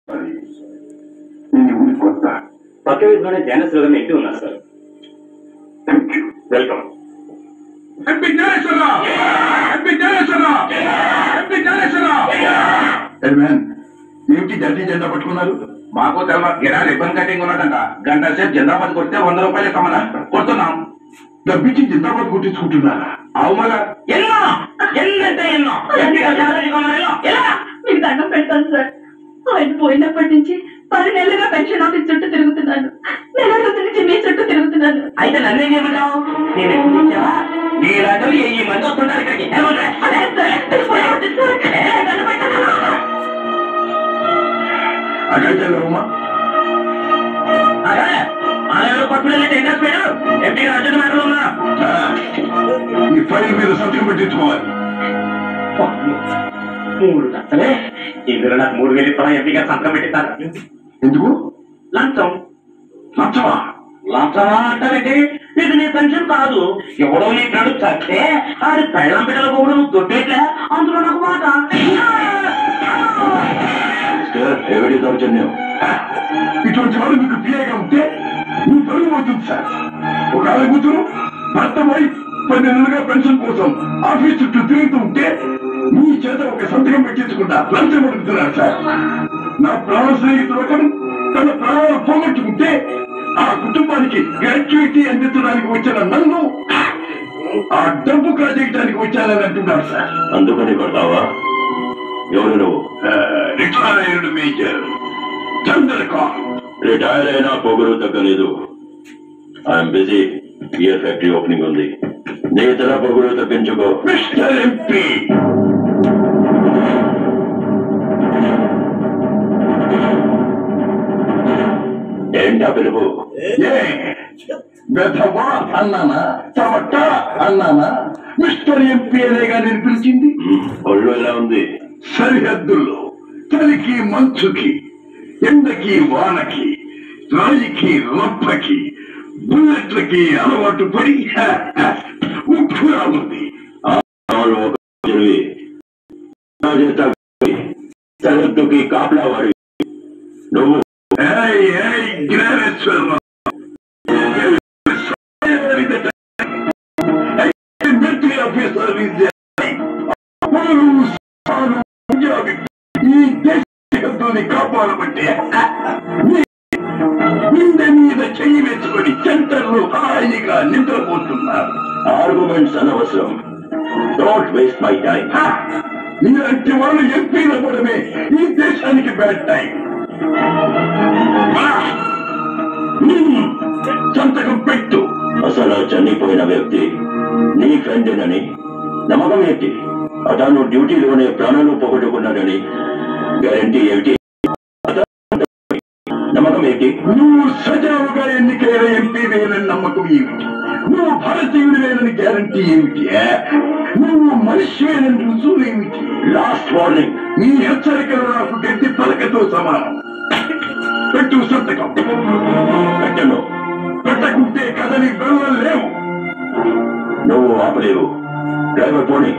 నేను ఊరికి కొత్త పక్క వీధిలోనే ధ్యానస్ గారిని ఇంటి ఉన్నారు సార్. Thank you. వెల్కమ్. ఏమిటి జాతీయ జెండా పట్టుకున్నారు? మాకు తెలవ గిరా రిబ్బన్ కటింగ్ ఉన్నదంట. గంట సేపు జిందాబాద్ కొడితే 100 రూపాయలు ఇస్తామన్నా కొడుతున్నాం. డబ్బిచ్చి జిందాబాద్ కొట్టించుకుంటున్నారా? అవుమలా ఎన్నో ఎన్నంటే ఎన్నో మీకు దండం పెడతాను సార్. ఆయన పోయినప్పటి నుంచి 10 నెలలుగా పెన్షన్ ఆఫీస్ చుట్టూ తిరుగుతున్నాను. నెల రోజుల నుంచి మీ చుట్టూ తిరుగుతున్నాను. అయితే నన్నే చేయమంటావు? నేను ఎప్పుడు ఇచ్చావా? నీ రాజు ఈ మంది వస్తుంటారు ఇక్కడికి. అగైతేమ్మా ఈ ఫైల్ మీద సంతకం పెట్టించుకోవాలి. 3 లక్షలే ఇందులో నాకు 3000 ఇస్తారా? ఎంపీ గారు సంతకం పెట్టిస్తారు. ఎందుకు? లంచం. లంచమా? లంచమా అంటారంటే ఇది నీ పెన్షన్ కాదు. ఎవడో నీ నడు చస్తే అది పెళ్ళం బిడ్డల కూడా నువ్వు దొబ్బేట్లే. అందులో నాకు మాట ఎవరి దౌర్జన్యం? ఇటువంటి వాడు మీకు పిఏగా ఉంటే మీ పరుగు అవుతుంది సార్. ఒక ఆడకూతురు భర్త పోయి 10 నెలలుగా పెన్షన్ కోసం ఆఫీస్ చుట్టూ తిరుగుతూ ఉంటే మీ చేత ఒక సంతకం పెట్టించకుండా లంచం అడుగుతున్నారు సార్. నా ప్రాణ స్నేహితుడు ఒకడు తన ప్రాణాలు పోగొట్టుకుంటే ఆ కుటుంబానికి గ్రాట్యుటీ అందించడానికి వచ్చిన నన్ను ఆ డబ్బు కాజేయడానికి వచ్చానని అంటున్నారు సార్. అందుకని కొడతావా? ఎవరు నువ్వు? Retired major Chandrakant. రిటైర్ అయినా పొగరు తగ్గలేదు. I'm busy. Beer factory opening ఉంది. నీ ఇతర పొగరు తగ్గించుకో. మిస్టర్ ఎంపీ, ఏంటా పిలుపు? బెధవా అన్నానా? చవట అన్నానా? మిస్టర్ ఎంపీ అనేగా నేను పిలిచింది. ఒళ్ళు ఎలా ఉంది? సరిహద్దుల్లో చలికి మంచుకి, ఎండకి వానకి, రాయికి రప్పకి, బుల్లెట్లకి అలవాటు పడి ఉప్పుగా ఉంది. సరిహద్దుకి కాపలా వాడి నువ్వు జ్ఞానేశ్వరరావు ఈ దేశాన్ని కాపాడబట్టే నిందె మీద చెయ్యి వేసుకొని సెంటర్లు హాయిగా నిద్రపోతున్నారు. ఆర్గ్యుమెంట్స్ అనవసరం. Don't waste my time. మీలాంటి వాళ్ళు ఎంపీలు అవ్వడమే ఈ దేశానికి బ్యాడ్ టైం. సంతకం పెట్టు. అసలు చనిపోయిన వ్యక్తి నీ ఫ్రెండేనని నమ్మకం ఏంటి? అతను డ్యూటీలోనే ప్రాణాలు పోగొట్టుకున్నాడని గ్యారంటీ ఏమిటి? నమ్మకం ఏంటి? నువ్వు సజావుగా ఎన్నికైన ఎంపీ వేయాలని నమ్మకం ఏమిటి? నువ్వు భారతీయుడు వేయాలని గ్యారంటీ ఏమిటి? నువ్వు మనిషి వేయాలని రుజువు ఏమిటి? Last warning. నీ హెచ్చరికలు నాకు గడ్డి పలకతో సమానం. పెట్టు సంతకం. పెట్టను. పెట్టకుంటే కథని వెళ్ళలేవు. నువ్వు ఆపలేవు. డ్రైవర్ పోనీ.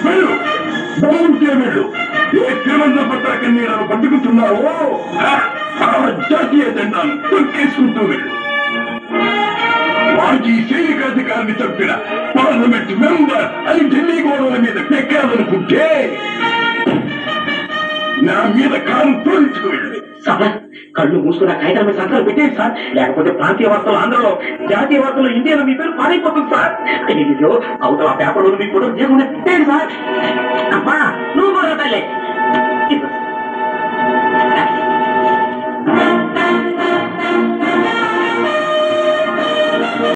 వెళ్ళు, బాగుంటే వెళ్ళు. ఏ తిరువంత పతాకం నేను పట్టుకుంటున్నావో ఆ జాతీయ జెండాను తొక్కేసుకుంటూ వెళ్ళు. మాజీ సైనికాధికారిని చంపిన పార్లమెంట్ మెంబర్ అని ఢిల్లీ గోడల మీద పెక్కాలనుకుంటే నా మీద కారు తోలించుకు వెళ్ళి. సార్ కళ్ళు మూసుకున్న కాగితం మీద సంతకాలు పెట్టేది సార్. లేకపోతే ప్రాంతీయ వార్తలు ఆంధ్రలో, జాతీయ వార్తలు ఇండియాలో మీ పేరు పాడైపోతుంది సార్. అయ్యో అవతల పేపర్లో మీ ఫోటో చేయకుండా పెట్టేది సార్. అమ్మా నువ్వు కూడా తల్లి.